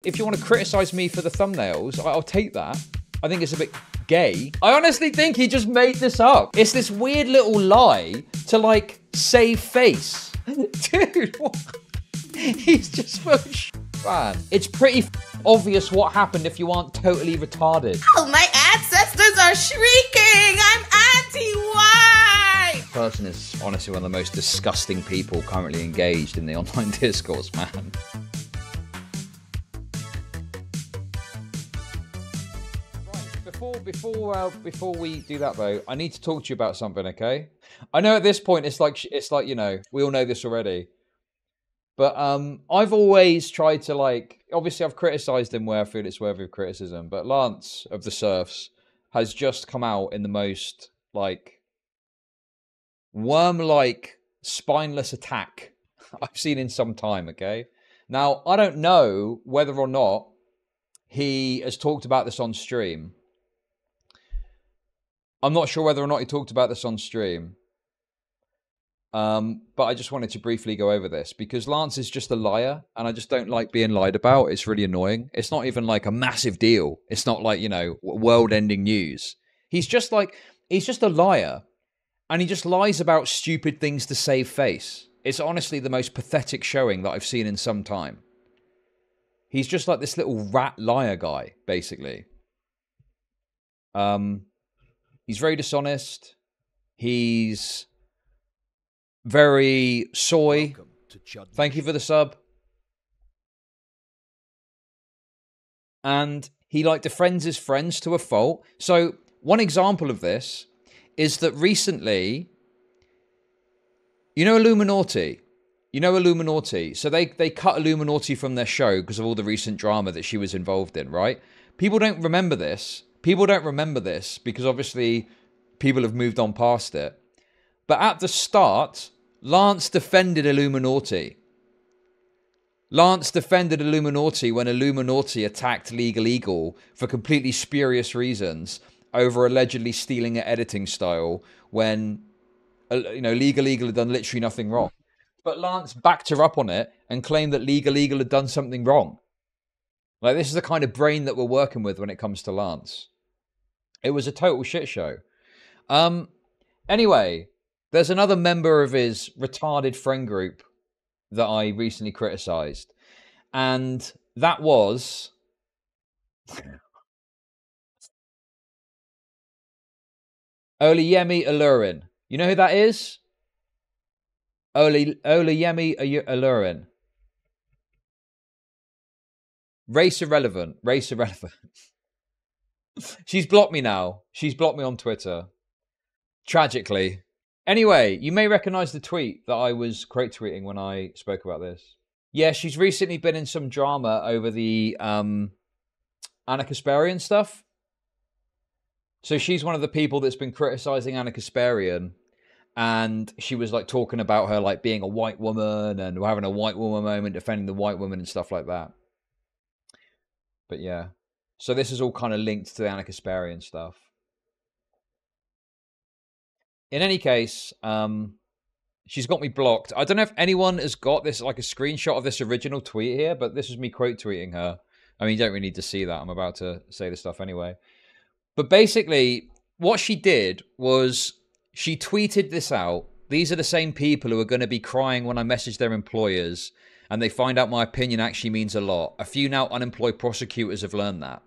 if you want to criticize me for the thumbnails, I'll take that. I think it's a bit gay. I honestly think he just made this up. It's this weird little lie to, like, save face. Dude, what? He's just full of shit, man. It's pretty obvious what happened if you aren't totally retarded. Oh, my ancestors are shrieking! I'm anti-white! This person is honestly one of the most disgusting people currently engaged in the online discourse, man. Before we do that though, I need to talk to you about something, okay? I know at this point it's like you know, we all know this already. But I've always tried to, like, obviously I've criticized him where I feel it's worthy of criticism, but Lance of TheSerfs has just come out in the most, like, worm-like, spineless attack I've seen in some time, okay? Now, I don't know whether or not he has talked about this on stream. I'm not sure whether or not he talked about this on stream. But I just wanted to briefly go over this because Lance is just a liar and I just don't like being lied about. It's really annoying. It's not even like a massive deal. It's not like, you know, world-ending news. He's just a liar and he just lies about stupid things to save face. It's honestly the most pathetic showing that I've seen in some time. He's just like this little rat liar guy, basically. He's very dishonest. He's very soy. Thank you for the sub. And he, like, defends his friends to a fault. So one example of this is that recently, you know Illuminati? You know Illuminati? So they cut Illuminati from their show because of all the recent drama that she was involved in, right? People don't remember this. People don't remember this because obviously people have moved on past it. But at the start, Lance defended Illuminati. Lance defended Illuminati when Illuminati attacked Legal Eagle for completely spurious reasons over allegedly stealing an editing style when, you know, Legal Eagle had done literally nothing wrong. But Lance backed her up on it and claimed that Legal Eagle had done something wrong. Like, this is the kind of brain that we're working with when it comes to Lance. It was a total shit show. Anyway, there's another member of his retarded friend group that I recently criticized. And that was Olurinatti Lyin. You know who that is? Olurinatti Lyin. Race irrelevant. Race irrelevant. She's blocked me now. She's blocked me on Twitter. Tragically. Anyway, you may recognize the tweet that I was quote tweeting when I spoke about this. Yeah, she's recently been in some drama over the Ana Kasparian stuff. So she's one of the people that's been criticizing Ana Kasparian. And she was, like, talking about her, like, being a white woman and having a white woman moment, defending the white woman and stuff like that. But yeah. So this is all kind of linked to the Ana Kasparian stuff. In any case, she's got me blocked. I don't know if anyone has got this, like, a screenshot of this original tweet here, but this was me quote tweeting her. I mean, you don't really need to see that. I'm about to say this stuff anyway. But basically, what she did was she tweeted this out. These are the same people who are going to be crying when I message their employers and they find out my opinion actually means a lot. A few now unemployed prosecutors have learned that.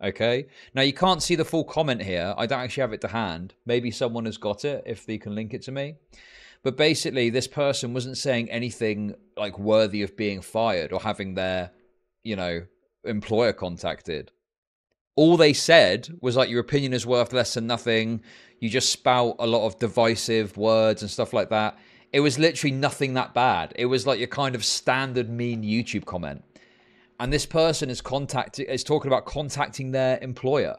Okay? Now, you can't see the full comment here. I don't actually have it to hand. Maybe someone has got it, if they can link it to me. But basically, this person wasn't saying anything, like, worthy of being fired or having their, you know, employer contacted. All they said was, like, your opinion is worth less than nothing. You just spout a lot of divisive words and stuff like that. It was literally nothing that bad. It was like your kind of standard mean YouTube comment. And this person is talking about contacting their employer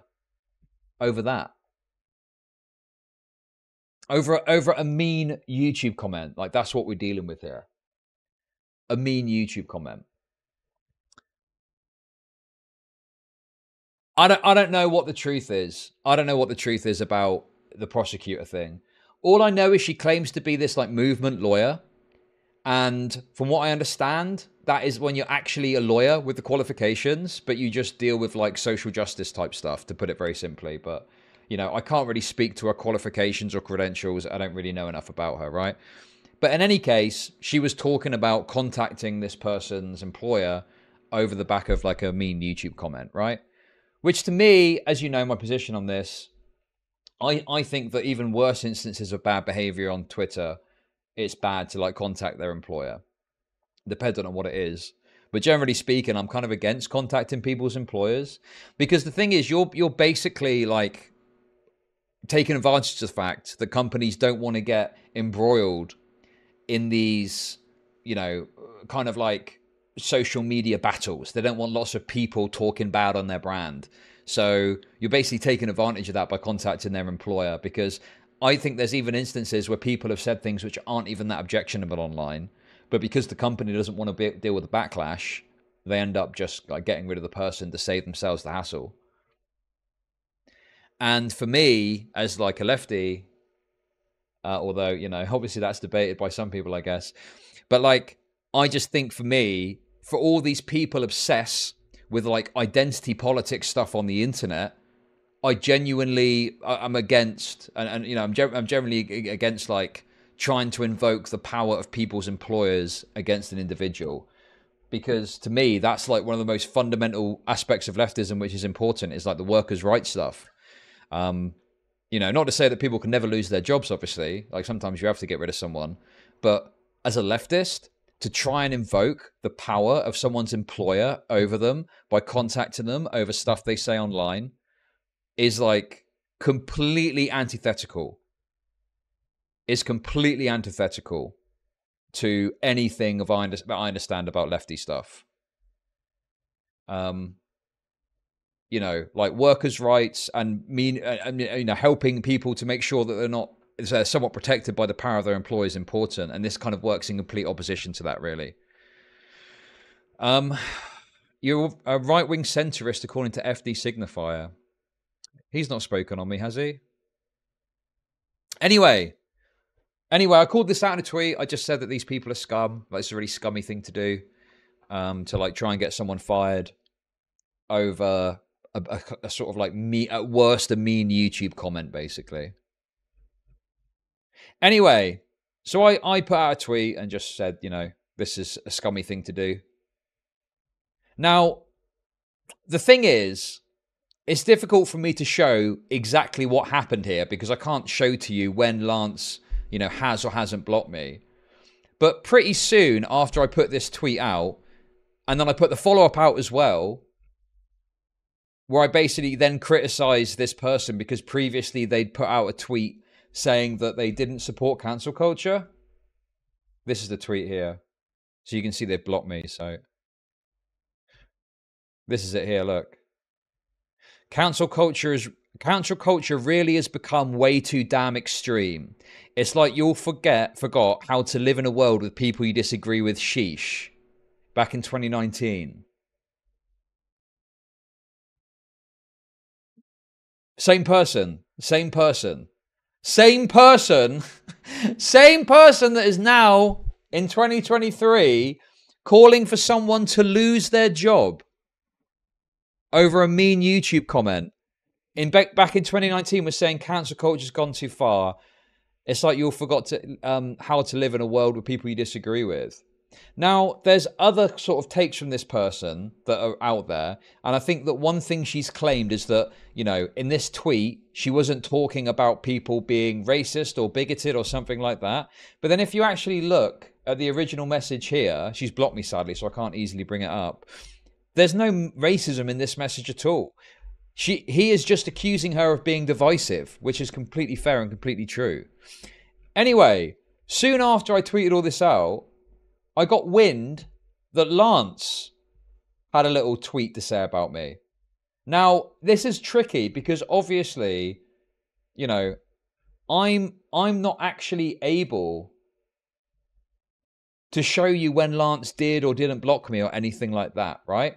over that. Over a mean YouTube comment. Like, that's what we're dealing with here. A mean YouTube comment. I don't know what the truth is. I don't know what the truth is about the prosecutor thing. All I know is she claims to be this, like, movement lawyer. And from what I understand, that is when you're actually a lawyer with the qualifications, but you just deal with like social justice type stuff, to put it very simply. But, you know, I can't really speak to her qualifications or credentials. I don't really know enough about her, right? But in any case, she was talking about contacting this person's employer over the back of like a mean YouTube comment, right? Which to me, as you know, my position on this, I think that even worse instances of bad behavior on Twitter, it's bad to like contact their employer, depending on what it is. But generally speaking, I'm kind of against contacting people's employers, because the thing is, you're basically like taking advantage of the fact that companies don't want to get embroiled in these, you know, kind of like social media battles. They don't want lots of people talking bad on their brand. So you're basically taking advantage of that by contacting their employer, because I think there's even instances where people have said things which aren't even that objectionable online, but because the company doesn't want to deal with the backlash, they end up just like getting rid of the person to save themselves the hassle. And for me, as like a lefty, although, you know, obviously that's debated by some people, I guess, but like, I just think for me, for all these people obsess with like identity politics stuff on the internet, I'm against, and you know, I'm generally against like trying to invoke the power of people's employers against an individual, because to me, that's like one of the most fundamental aspects of leftism, which is important, is like the workers' rights stuff. You know, not to say that people can never lose their jobs, obviously, like sometimes you have to get rid of someone, but as a leftist, to try and invoke the power of someone's employer over them by contacting them over stuff they say online is like completely antithetical. Is completely antithetical to anything that I understand about lefty stuff. You know, like workers' rights and you know, helping people to make sure that they're somewhat protected by the power of their employer is important, and this kind of works in complete opposition to that, really. You're a right-wing centrist, according to FD Signifier. He's not spoken on me, has he? Anyway, I called this out in a tweet. I just said that these people are scum. Like, it's a really scummy thing to do, to like try and get someone fired over a sort of like at worst a mean YouTube comment, basically. Anyway, so I put out a tweet and just said, you know, this is a scummy thing to do. Now, the thing is, it's difficult for me to show exactly what happened here, because I can't show to you when Lance, you know, has or hasn't blocked me. But pretty soon after I put this tweet out, and then I put the follow-up out as well, where I basically then criticized this person because previously they'd put out a tweet saying that they didn't support cancel culture. This is the tweet here. So you can see they've blocked me. So this is it here, look. Cancel culture really has become way too damn extreme. It's like you all forgot how to live in a world with people you disagree with, sheesh. Back in 2019. Same person that is now in 2023 calling for someone to lose their job over a mean YouTube comment. Back in 2019 was saying cancel culture's gone too far. It's like you all forgot to how to live in a world with people you disagree with. Now, there's other sort of takes from this person that are out there, and I think that one thing she's claimed is that, you know, in this tweet, she wasn't talking about people being racist or bigoted or something like that. But then if you actually look at the original message here, she's blocked me sadly, so I can't easily bring it up. There's no racism in this message at all. He is just accusing her of being divisive, which is completely fair and completely true. Anyway, soon after I tweeted all this out, I got wind that Lance had a little tweet to say about me. Now, this is tricky because obviously, you know, I'm not actually able to show you when Lance did or didn't block me or anything like that, right?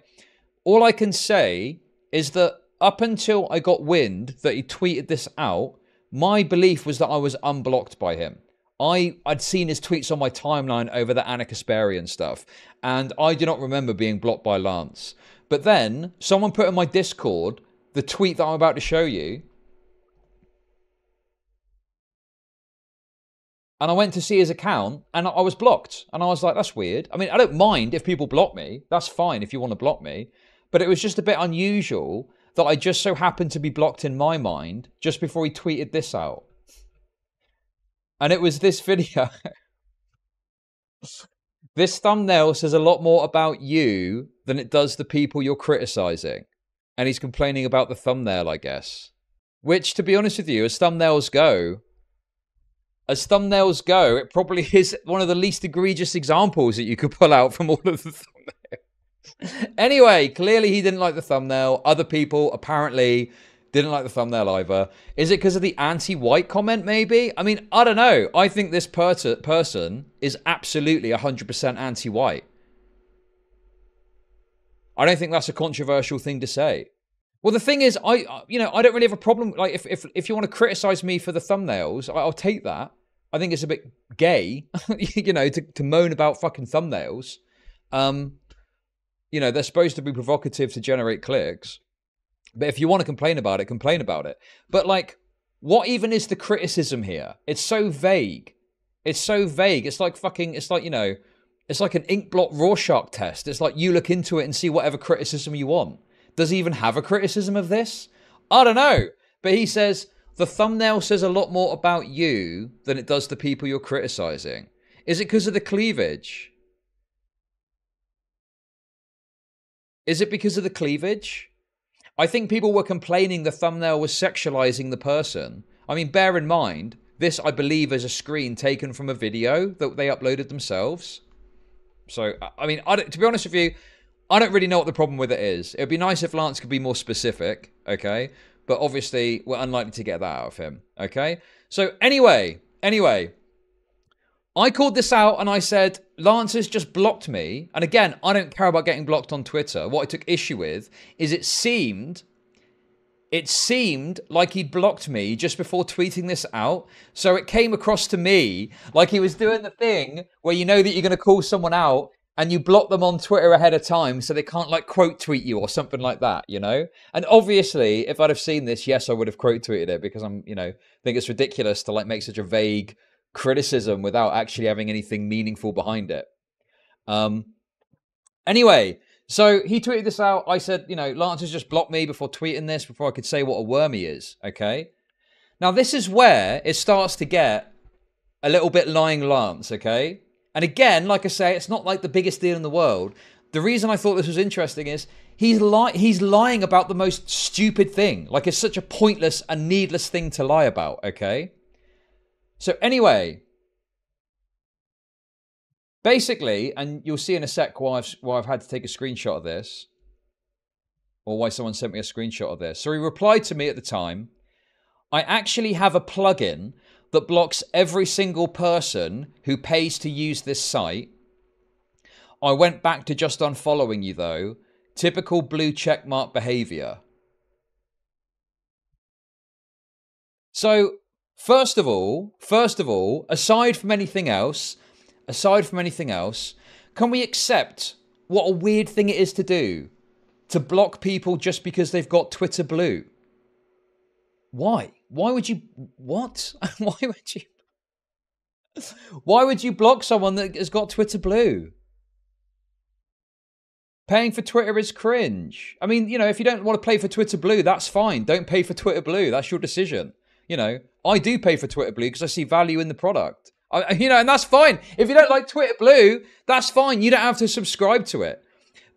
All I can say is that up until I got wind that he tweeted this out, my belief was that I was unblocked by him. I'd seen his tweets on my timeline over the Ana Kasparian stuff, and I do not remember being blocked by Lance. But then someone put in my Discord the tweet that I'm about to show you, and I went to see his account, and I was blocked. And I was like, that's weird. I mean, I don't mind if people block me. That's fine if you want to block me. But it was just a bit unusual that I just so happened to be blocked in my mind just before he tweeted this out. And it was this video. This thumbnail says a lot more about you than it does the people you're criticizing. And he's complaining about the thumbnail, I guess. Which, to be honest with you, as thumbnails go, it probably is one of the least egregious examples that you could pull out from all of the thumbnails. Anyway, clearly he didn't like the thumbnail. Other people apparently didn't like the thumbnail either. Is it because of the anti-white comment, maybe? I mean, I don't know. I think this person is absolutely 100% anti-white. I don't think that's a controversial thing to say. Well, the thing is, I don't really have a problem. Like, if you want to criticize me for the thumbnails, I'll take that. I think it's a bit gay, to moan about fucking thumbnails. They're supposed to be provocative to generate clicks. But if you want to complain about it, complain about it. But, like, what even is the criticism here? It's so vague. It's so vague. It's like it's like an ink blot Rorschach test. It's like you look into it and see whatever criticism you want. Does he even have a criticism of this? I don't know. But he says, the thumbnail says a lot more about you than it does the people you're criticizing. Is it because of the cleavage? Is it because of the cleavage? I think people were complaining the thumbnail was sexualizing the person. I mean, bear in mind, this, I believe, is a screen taken from a video that they uploaded themselves. So, I mean, to be honest with you, I don't really know what the problem with it is. It would be nice if Lance could be more specific, okay? But obviously, we're unlikely to get that out of him, okay? So anyway, I called this out and I said, Lance has just blocked me. And again, I don't care about getting blocked on Twitter. What I took issue with is it seemed like he'd blocked me just before tweeting this out. So it came across to me like he was doing the thing where you know that you're going to call someone out and you block them on Twitter ahead of time so they can't, like, quote tweet you or something like that, you know? And obviously, if I'd have seen this, yes, I would have quote tweeted it because think it's ridiculous to, like, make such a vague criticism without actually having anything meaningful behind it. Anyway, so he tweeted this out. I said, Lance has just blocked me before tweeting this, before I could say what a worm he is, okay? Now, this is where it starts to get a little bit lying Lance, okay? And again, like I say, it's not like the biggest deal in the world. The reason I thought this was interesting is he's lying about the most stupid thing. Like, it's such a pointless and needless thing to lie about, okay? So anyway, basically, and you'll see in a sec why I've had to take a screenshot of this, or why someone sent me a screenshot of this. So he replied to me at the time, I actually have a plugin that blocks every single person who pays to use this site. I went back to just unfollowing you, though. Typical blue checkmark behavior. So, first of all, aside from anything else, can we accept what a weird thing it is to do? To block people just because they've got Twitter Blue? Why? Why would you... What? Why would you block someone that has got Twitter Blue? Paying for Twitter is cringe. I mean, if you don't want to pay for Twitter Blue, that's fine. Don't pay for Twitter Blue. That's your decision. I do pay for Twitter Blue because I see value in the product. And that's fine. If you don't like Twitter Blue, that's fine. You don't have to subscribe to it.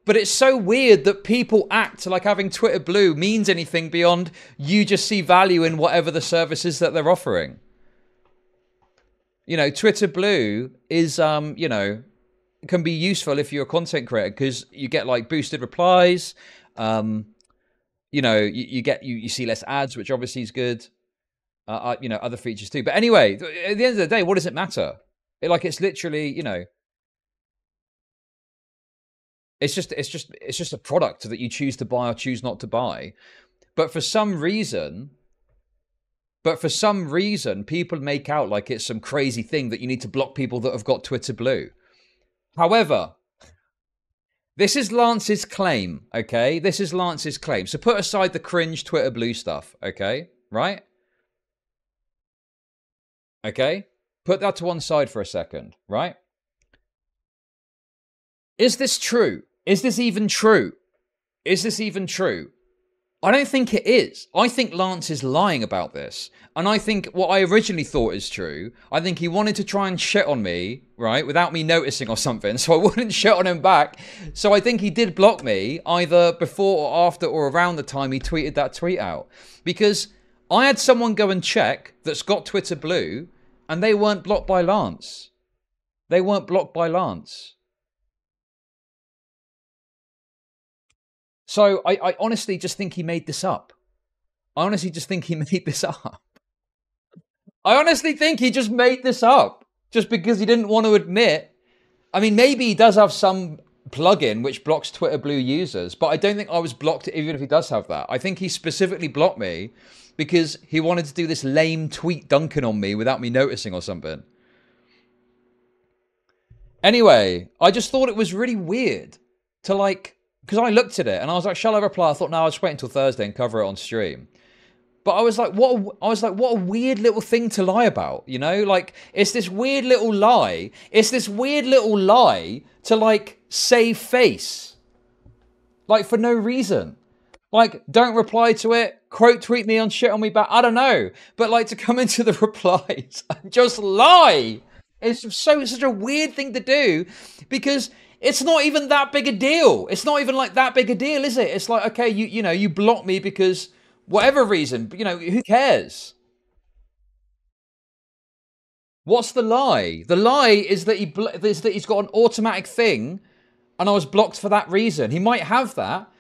But it's so weird that people act like having Twitter Blue means anything beyond you just see value in whatever the service is that they're offering. Twitter Blue is, can be useful if you're a content creator because you get, like, boosted replies. You see less ads, which obviously is good. Other features too. But anyway, at the end of the day, what does it matter? It's literally, it's just a product that you choose to buy or choose not to buy. But for some reason, But for some reason, people make out like it's some crazy thing that you need to block people that have got Twitter Blue. However, this is Lance's claim, okay? This is Lance's claim. So put aside the cringe Twitter Blue stuff, okay? Right? Okay? Put that to one side for a second, right? Is this true? Is this even true? Is this even true? I don't think it is. I think Lance is lying about this. And I think what I originally thought is true. I think he wanted to try and shit on me, right, without me noticing or something, so I wouldn't shit on him back. So I think he did block me either before or after or around the time he tweeted that tweet out. Because I had someone go and check that's got Twitter Blue, and they weren't blocked by Lance. They weren't blocked by Lance. So I honestly just think he made this up. I honestly just think he made this up. I honestly think he just made this up. Just because he didn't want to admit. I mean, maybe he does have some plugin which blocks Twitter Blue users. But I don't think I was blocked even if he does have that. I think he specifically blocked me because he wanted to do this lame tweet dunking on me without me noticing or something. Anyway, I just thought it was really weird to like... Because I looked at it and I was like, shall I reply? I thought, no, I'll just wait until Thursday and cover it on stream. But I was like, what a weird little thing to lie about, you know? Like, it's this weird little lie. It's this weird little lie to, like, save face. Like, for no reason. Like, don't reply to it. Quote tweet me on shit on me back. I don't know. But, like, to come into the replies and just lie. It's such a weird thing to do because... It's not even that big a deal. It's not even like that big a deal, is it? It's like, okay, you know, you block me because whatever reason, you know, who cares? What's the lie? The lie is that he's got an automatic thing and I was blocked for that reason. He might have that,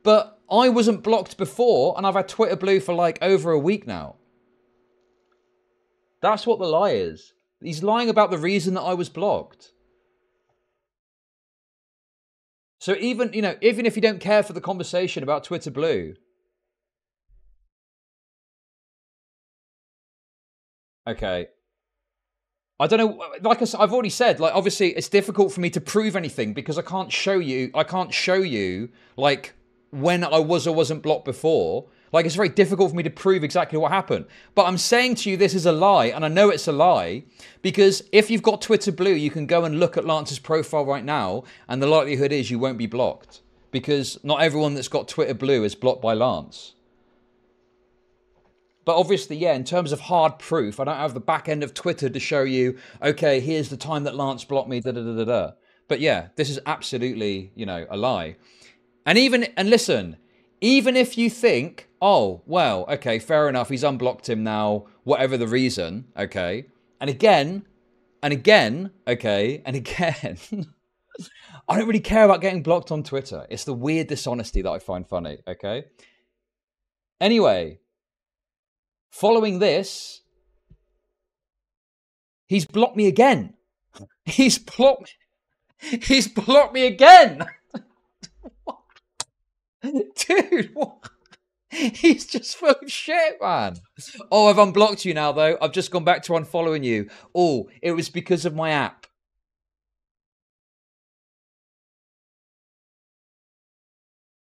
but I wasn't blocked before and I've had Twitter Blue for like over a week now. That's what the lie is. He's lying about the reason that I was blocked. So even, you know, even if you don't care for the conversation about Twitter Blue. Okay. I don't know, like I've already said, like, obviously it's difficult for me to prove anything because I can't show you, like, when I was or wasn't blocked before. Like, it's very difficult for me to prove exactly what happened. But I'm saying to you this is a lie, and I know it's a lie, because if you've got Twitter Blue, you can go and look at Lance's profile right now, and the likelihood is you won't be blocked. Because not everyone that's got Twitter Blue is blocked by Lance. But obviously, yeah, in terms of hard proof, I don't have the back end of Twitter to show you, okay, here's the time that Lance blocked me, da-da-da-da-da. But yeah, this is absolutely, you know, a lie. And listen, even if you think, oh, well, okay, fair enough, he's unblocked him now, whatever the reason, okay, and again, okay, and again, I don't really care about getting blocked on Twitter. It's the weird dishonesty that I find funny, okay? Anyway, following this, he's blocked me again. He's blocked me again. Dude, what? He's just full of shit, man. Oh, I've unblocked you now, though. I've just gone back to unfollowing you. Oh, it was because of my app.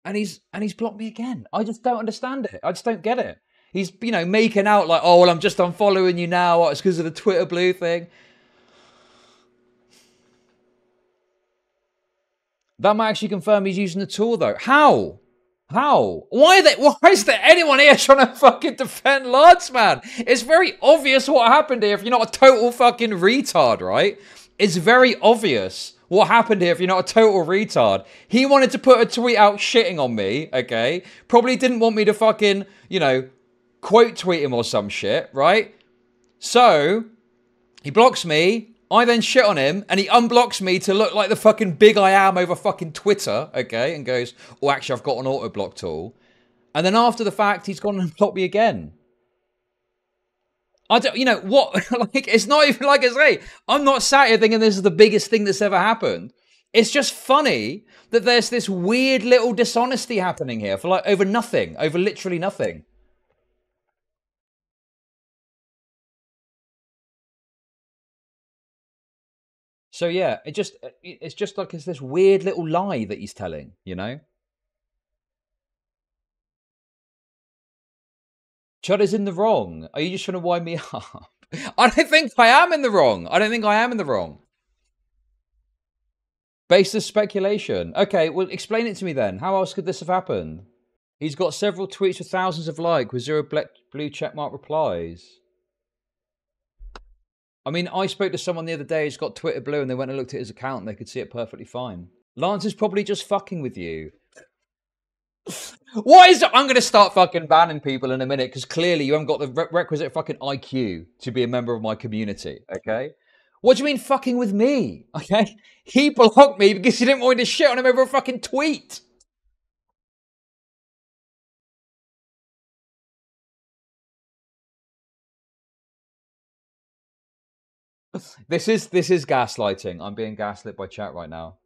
And he's blocked me again. I just don't understand it. I just don't get it. He's, you know, making out like, oh, well, I'm just unfollowing you now. Oh, it's because of the Twitter Blue thing. That might actually confirm he's using the tool, though. How? How? Why is there anyone here trying to fucking defend Lance, man? It's very obvious what happened here if you're not a total fucking retard, right? It's very obvious what happened here if you're not a total retard. He wanted to put a tweet out shitting on me, okay? Probably didn't want me to fucking, you know, quote tweet him or some shit, right? So, he blocks me. I then shit on him, and he unblocks me to look like the fucking big I am over fucking Twitter, okay? And goes, oh, actually, I've got an auto-block tool. And then after the fact, he's gone and blocked me again. I don't, you know, what? Like, it's not even like I say, I'm not sat here thinking this is the biggest thing that's ever happened. It's just funny that there's this weird little dishonesty happening here for like over nothing, over literally nothing. So yeah, it's just like it's this weird little lie that he's telling, you know? Chud is in the wrong. Are you just trying to wind me up? I don't think I am in the wrong. I don't think I am in the wrong. Baseless speculation. Okay, well, explain it to me then. How else could this have happened? He's got several tweets with thousands of likes with 0 blue checkmark replies. I mean, I spoke to someone the other day who's got Twitter blue and they went and looked at his account and they could see it perfectly fine. Lance is probably just fucking with you. What is it? I'm going to start fucking banning people in a minute because clearly you haven't got the requisite fucking IQ to be a member of my community, okay? What do you mean fucking with me? Okay? He blocked me because he didn't want me to shit on him over a fucking tweet. This is gaslighting. I'm being gaslit by chat right now.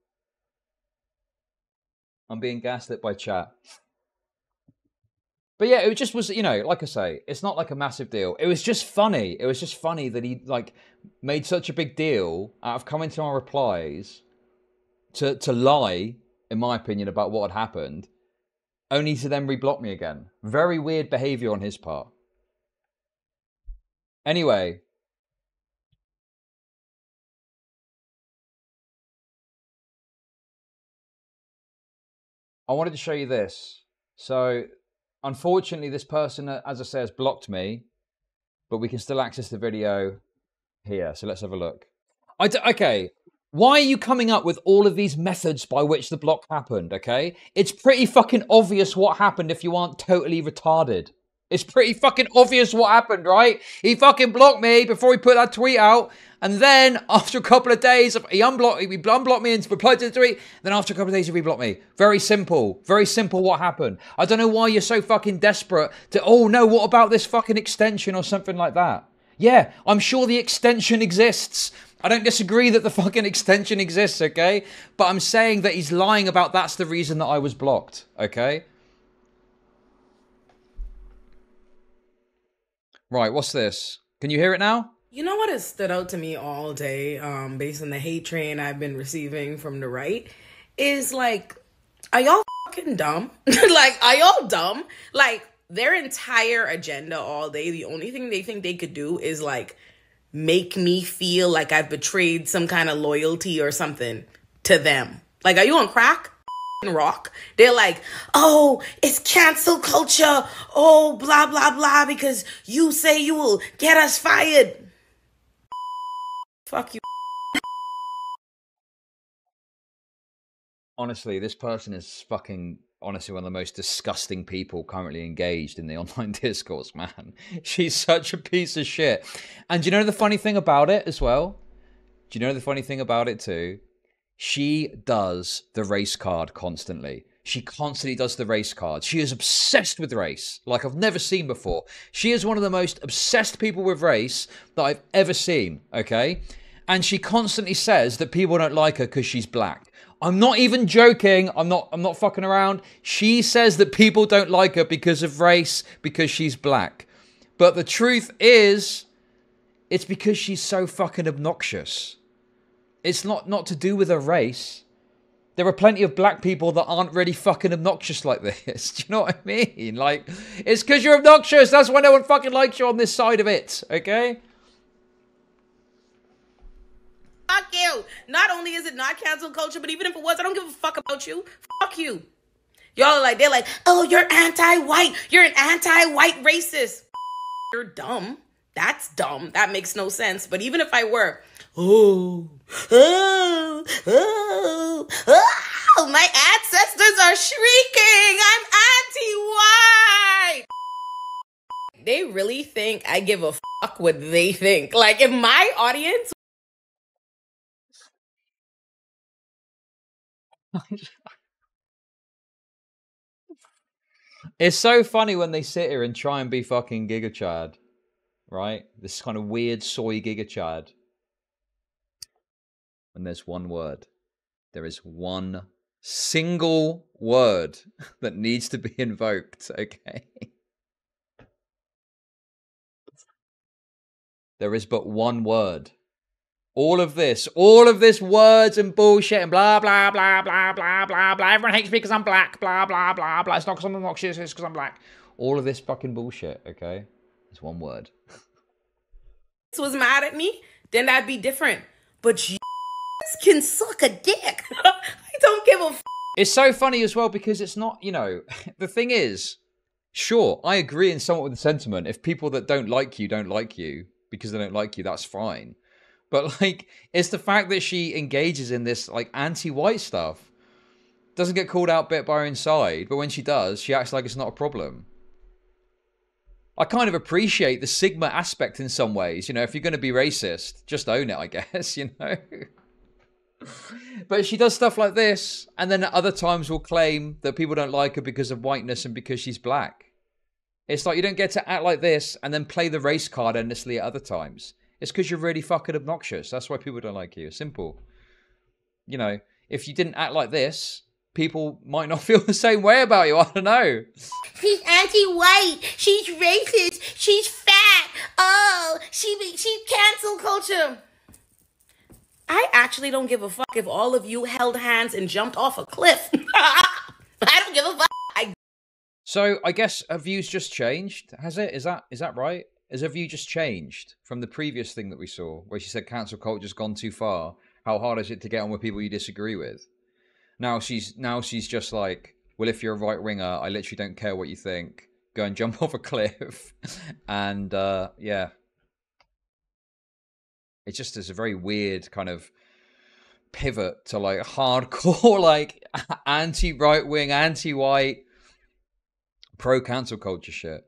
I'm being gaslit by chat. But yeah, it just was, you know, like I say, it's not like a massive deal. It was just funny. It was just funny that he like made such a big deal out of coming to my replies to lie, in my opinion, about what had happened, only to then reblock me again. Very weird behavior on his part. Anyway. I wanted to show you this. So, unfortunately, this person, as I say, has blocked me, but we can still access the video here. So let's have a look. Okay, why are you coming up with all of these methods by which the block happened, okay? It's pretty fucking obvious what happened if you aren't totally retarded. It's pretty fucking obvious what happened, right? He fucking blocked me before he put that tweet out. And then after a couple of days, he unblocked me and replied to the tweet. Then after a couple of days, he reblocked me. Very simple what happened. I don't know why you're so fucking desperate to, oh no, what about this fucking extension or something like that? Yeah, I'm sure the extension exists. I don't disagree that the fucking extension exists, okay? But I'm saying that he's lying about that's the reason that I was blocked, okay? Right, what's this? Can you hear it now? You know what has stood out to me all day, based on the hate train I've been receiving from the right, is like, are y'all fucking dumb? Like, are y'all dumb? Like, their entire agenda all day, the only thing they think they could do is like make me feel like I've betrayed some kind of loyalty or something to them. Like, are you on crack? Rock. They're like, oh, it's cancel culture. Oh, blah, blah, blah, because you say you will get us fired. Fuck you. Honestly, this person is fucking, honestly, one of the most disgusting people currently engaged in the online discourse, man. She's such a piece of shit. And do you know the funny thing about it as well? Do you know the funny thing about it too? She does the race card constantly. She constantly does the race card. She is obsessed with race, like I've never seen before. She is one of the most obsessed people with race that I've ever seen, okay? And she constantly says that people don't like her because she's black. I'm not even joking. I'm not fucking around. She says that people don't like her because of race, because she's black. But the truth is, it's because she's so fucking obnoxious. It's not to do with her race. There are plenty of black people that aren't really fucking obnoxious like this. Do you know what I mean? Like, it's because you're obnoxious. That's why no one fucking likes you on this side of it, okay? Fuck you. Not only is it not cancel culture, but even if it was, I don't give a fuck about you. Fuck you. Y'all are like, they're like, oh, you're anti-white. You're an anti-white racist. You're dumb. That's dumb. That makes no sense. But even if I were, oh, my ancestors are shrieking. I'm anti-white. They really think I give a fuck what they think. Like, if my audience... It's so funny when they sit here and try and be fucking Giga Chad, right? This kind of weird soy Giga Chad. And there's one word. There is one single word that needs to be invoked, okay? There is but one word. All of this words and bullshit and blah, blah, blah, blah, blah, blah, blah. Everyone hates me because I'm black, blah, blah, blah, blah. It's not because I'm obnoxious, it's because I'm black. All of this fucking bullshit, okay? It's one word. Was mad at me, then that'd be different. But you can suck a dick. I don't give a f. It's so funny as well because it's not, you know, the thing is, sure, I agree in somewhat with the sentiment. If people that don't like you because they don't like you, that's fine. But, like, it's the fact that she engages in this, like, anti-white stuff. Doesn't get called out bit by her inside, but when she does, she acts like it's not a problem. I kind of appreciate the Sigma aspect in some ways. You know, if you're going to be racist, just own it, I guess, you know. But she does stuff like this, and then at other times will claim that people don't like her because of whiteness and because she's black. It's like you don't get to act like this and then play the race card endlessly at other times. It's because you're really fucking obnoxious. That's why people don't like you. It's simple. You know, if you didn't act like this, people might not feel the same way about you. I don't know. She's anti-white. She's racist. She's fat. Oh, she's cancel culture. I actually don't give a fuck if all of you held hands and jumped off a cliff. I don't give a fuck. So I guess her view's just changed, has it? Is that right? Has her view just changed from the previous thing that we saw, where she said cancel culture's gone too far? How hard is it to get on with people you disagree with? Now she's just like, well, if you're a right winger, I literally don't care what you think. Go and jump off a cliff, and yeah, it just is a very weird kind of pivot to like hardcore, like anti-right wing, anti-white, pro-cancel culture shit.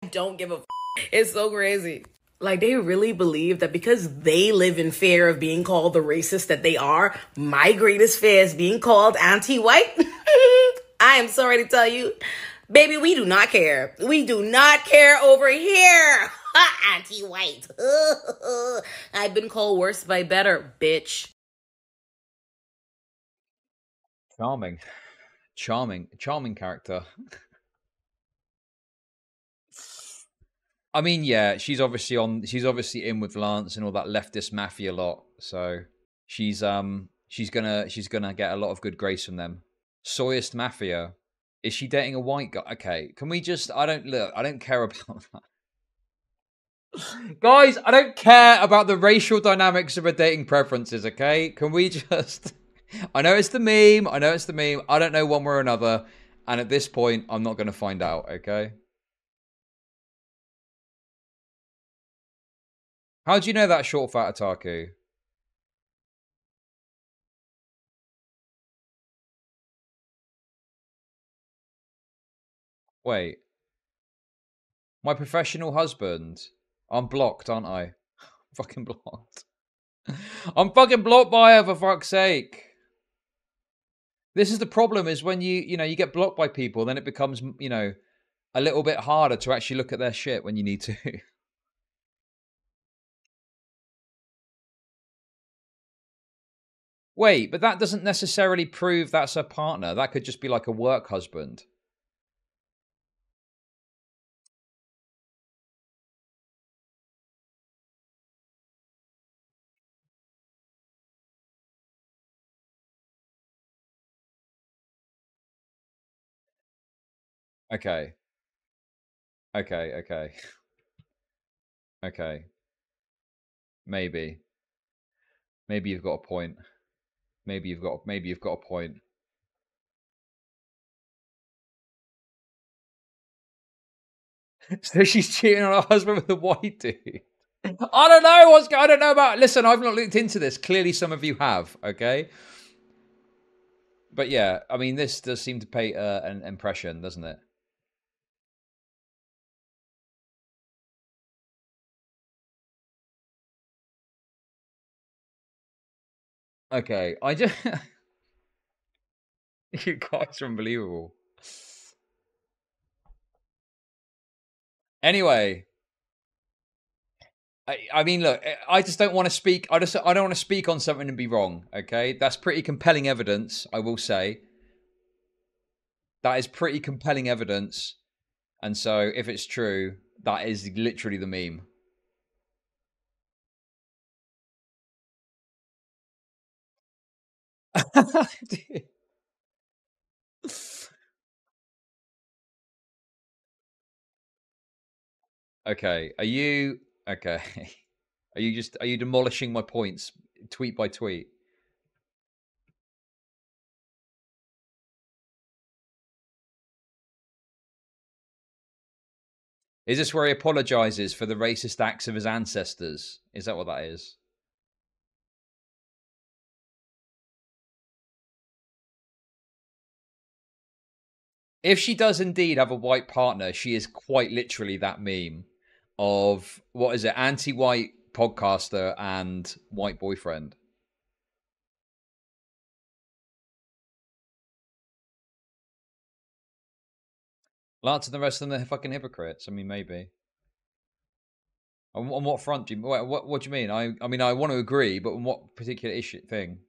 I don't give a f. It's so crazy. Like, they really believe that because they live in fear of being called the racist that they are, my greatest fear is being called anti-white. I am sorry to tell you, baby, we do not care. We do not care over here. Anti-white. I've been called worse by better, bitch. Charming character. I mean, yeah, she's obviously in with Lance and all that leftist mafia lot. So she's gonna get a lot of good grace from them. Soyist mafia. Is she dating a white guy? Okay, can we just? I don't care about that. Guys, I don't care about the racial dynamics of her dating preferences. Okay, can we just? I know it's the meme. I don't know one way or another. And at this point, I'm not gonna find out. Okay. How do you know that short fat otaku? Wait. My professional husband. I'm blocked, aren't I? Fucking blocked. I'm fucking blocked by her, for fuck's sake. This is the problem, is when you get blocked by people, then it becomes, a little bit harder to actually look at their shit when you need to. Wait, but that doesn't necessarily prove that's her partner. That could just be like a work husband. Okay. Okay. Okay. Maybe. Maybe you've got a point. Maybe you've got a point. So she's cheating on her husband with a white dude. I don't know I don't know about. Listen, I've not looked into this. Clearly, some of you have. Okay, but yeah, I mean, this does seem to paint an impression, doesn't it? Okay, I just you guys are unbelievable. Anyway. I mean, look, I just don't want to speak. I don't want to speak on something and be wrong. Okay, that's pretty compelling evidence. I will say that is pretty compelling evidence, and so if it's true, that is literally the meme. Okay, are you okay? Are you demolishing my points tweet by tweet? Is this where he apologizes for the racist acts of his ancestors? Is that what that is? If she does indeed have a white partner, she is quite literally that meme of, what is it, anti-white podcaster and white boyfriend. Lots of the rest of them are fucking hypocrites. I mean, maybe. On what front do you? What do you mean? I mean, I want to agree, but on what particular issue thing?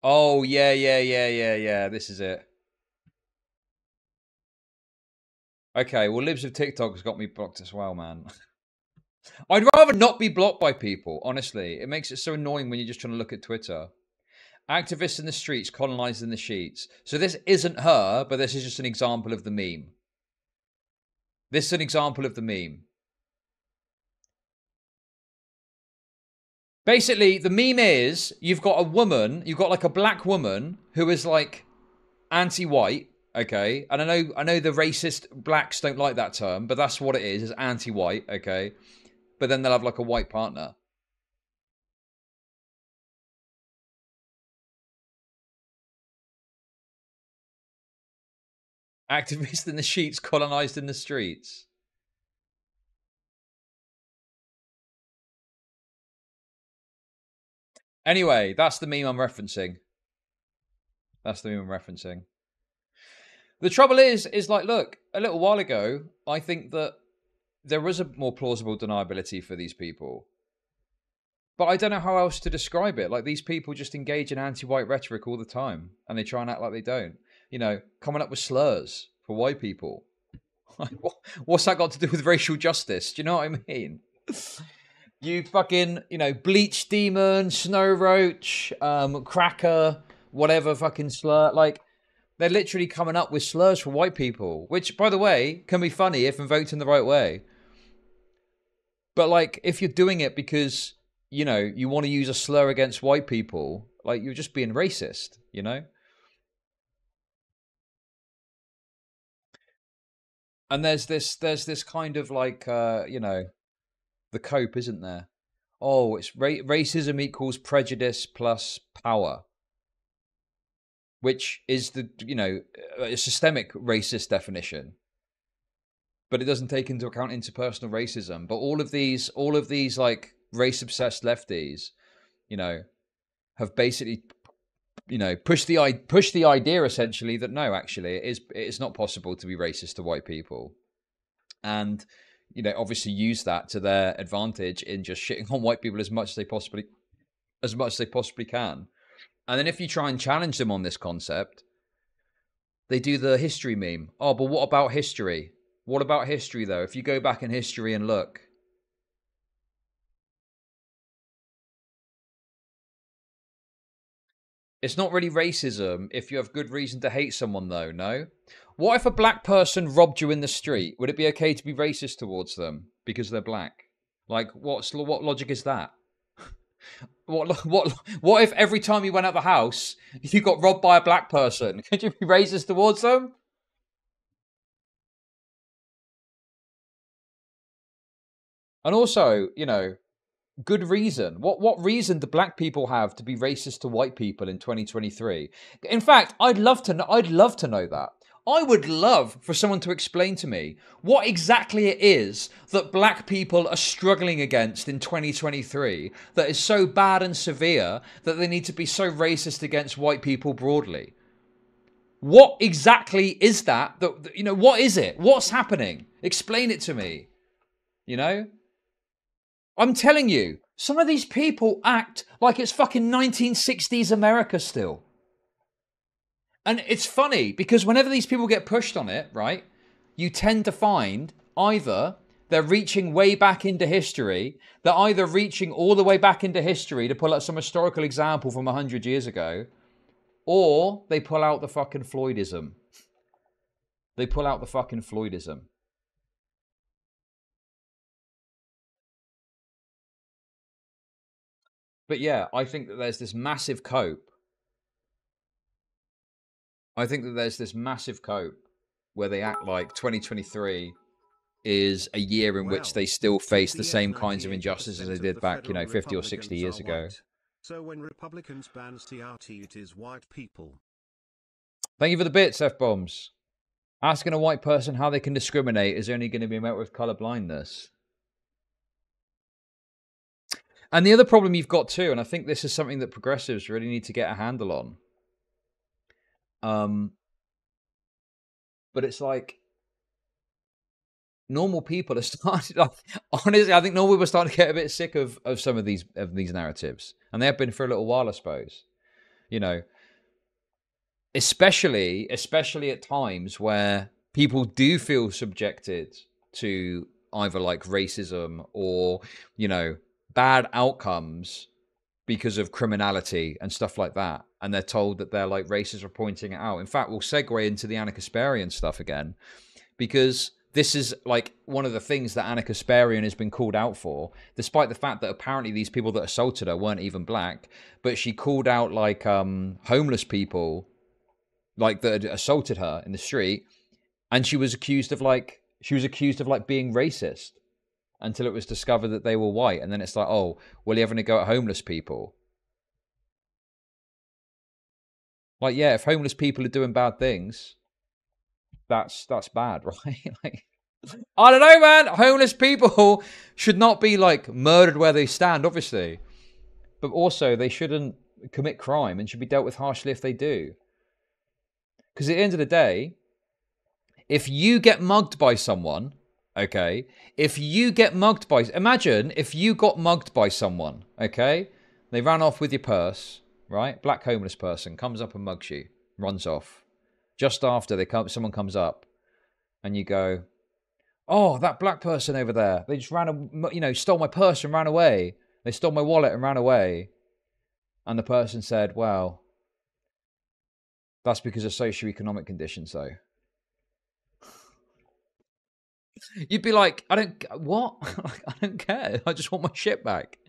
Oh yeah. This is it. Okay, well, Libs of TikTok has got me blocked as well, man. I'd rather not be blocked by people, honestly. It makes it so annoying when you're just trying to look at Twitter. Activists in the streets, colonizing the sheets. So this isn't her, but this is just an example of the meme. This is an example of the meme. Basically, the meme is, you've got a woman, you've got like a black woman who is like anti-white, okay? And I know the racist blacks don't like that term, but that's what it is anti-white, okay? But then they'll have like a white partner. Activists in the sheets, colonized in the streets. Anyway, that's the meme I'm referencing. That's the meme I'm referencing. The trouble is like, look, a little while ago, I think that there was a more plausible deniability for these people. But I don't know how else to describe it. Like, these people just engage in anti-white rhetoric all the time, and they try and act like they don't. You know, coming up with slurs for white people. What's that got to do with racial justice? Do you know what I mean? You fucking, you know, bleach demon, snow roach, cracker, whatever fucking slur. Like, they're literally coming up with slurs for white people, which, by the way, can be funny if invoked in the right way. But, like, if you're doing it because, you know, you want to use a slur against white people, like, you're just being racist, you know? And there's this kind of like, you know, the cope, isn't there? Oh, it's racism equals prejudice plus power, which is the, you know, a systemic racist definition, but it doesn't take into account interpersonal racism. But all of these like race obsessed lefties, you know, have basically, you know, pushed the idea essentially that no, actually, it's not possible to be racist to white people, and, you know, obviously use that to their advantage in just shitting on white people as much as they possibly can. And then if you try and challenge them on this concept, they do the history meme. Oh, but what about history? What about history, though? If you go back in history and look. It's not really racism if you have good reason to hate someone, though, no? What if a black person robbed you in the street? Would it be okay to be racist towards them because they're black? Like, what logic is that? What if every time you went out the house, you got robbed by a black person? Could you be racist towards them? And also, you know, good reason. What reason do black people have to be racist to white people in 2023? In fact, I'd love to know that. I would love for someone to explain to me what exactly it is that black people are struggling against in 2023 that is so bad and severe that they need to be so racist against white people broadly. What exactly is that? You know, what is it? What's happening? Explain it to me. You know? I'm telling you, some of these people act like it's fucking 1960s America still. And it's funny because whenever these people get pushed on it, right, you tend to find either They're reaching way back into history. They're either reaching all the way back into history to pull out some historical example from 100 years ago, or they pull out the fucking Floydism. They pull out the fucking Floydism. But yeah, I think that there's this massive cope. I think that there's this massive cope where they act like 2023 is a year in which they still face the same kinds of injustices they did back, 50 or 60 years ago. So when Republicans ban CRT, it is white people. Thank you for the bits, F-bombs. Asking a white person how they can discriminate is only going to be met with colour blindness. And the other problem you've got too, and I think this is something that progressives really need to get a handle on. But it's like normal people are starting. Honestly, I think normal people are starting to get a bit sick of some of these narratives, and they have been for a little while, I suppose. Especially at times where people do feel subjected to either like racism or bad outcomes because of criminality and stuff like that, and they're told that they're like racists are pointing it out. In fact, we'll segue into the Ana Kasparian stuff again, because this is like one of the things that Ana Kasparian has been called out for, despite the fact that apparently these people that assaulted her weren't even black. But she called out like homeless people like that had assaulted her in the street, and she was accused of like being racist until it was discovered that they were white. And then it's like, oh, well, you're having to go at homeless people. Like, yeah, if homeless people are doing bad things, that's bad, right? Like, I don't know, man. Homeless people should not be like murdered where they stand, obviously. But also they shouldn't commit crime and should be dealt with harshly if they do. Because at the end of the day, if you get mugged by someone, okay, imagine if you got mugged by someone, okay, they ran off with your purse, right? Black homeless person comes up and mugs you, runs off. Just after someone comes up and you go, oh, that black person over there, they just stole my purse and ran away. They stole my wallet and ran away. And the person said, well, that's because of socioeconomic conditions, though. You'd be like, what? I don't care. I just want my shit back.